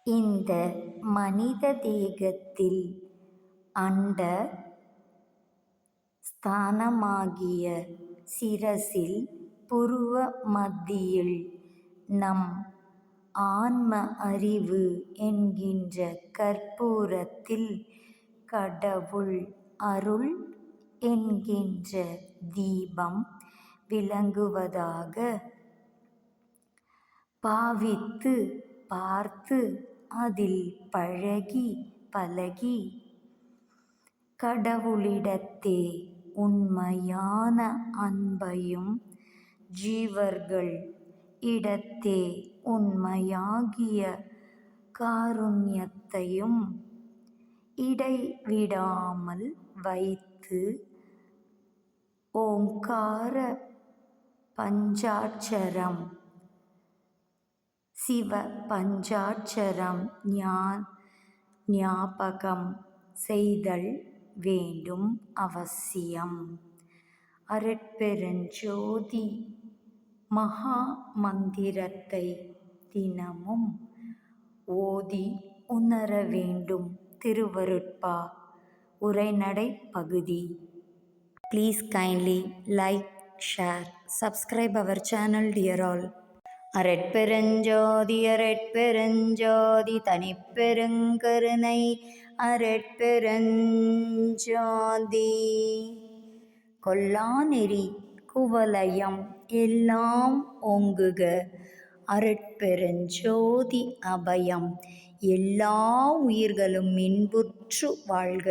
இந்த மனித தேகத்தில் அண்ட ஸ்தானமாகிய சிரசில் புருவ மத்தியில் நம் ஆன்ம அறிவு என்கின்ற கற்பூரத்தில் கடவுள் அருள் என்கின்ற தீபம் விளங்குவதாக பாவித்து பார்த்து அதில் பழகி பழகி கடவுளிடத்தே உண்மையான அன்பையும் ஜீவர்கள் இடத்தே உண்மையாகிய காருண்யத்தையும் இடைவிடாமல் வைத்து ஓங்கார பஞ்சாட்சரம் சிவ பஞ்சாட்சரம் ஞாபகம் செய்தல் வேண்டும் அவசியம். அருட்பெருஞ்சோதி மகா மந்திரத்தை தினமும் ஓதி உணர வேண்டும். திருவருட்பா உரைநடை பகுதி. Please kindly like, share, subscribe our channel dear all. அரட்பெருஞ்சோதி அரட்பெருஞ்சோதி தனிப்பெருங்கருணை அரட்பெருஞ்சோதி கொல்லாநெறி குவலயம் எல்லாம் ஓங்குக அரட்பெருஞ்சோதி அபயம் எல்லா உயிர்களும் இன்புற்று வாழ்க.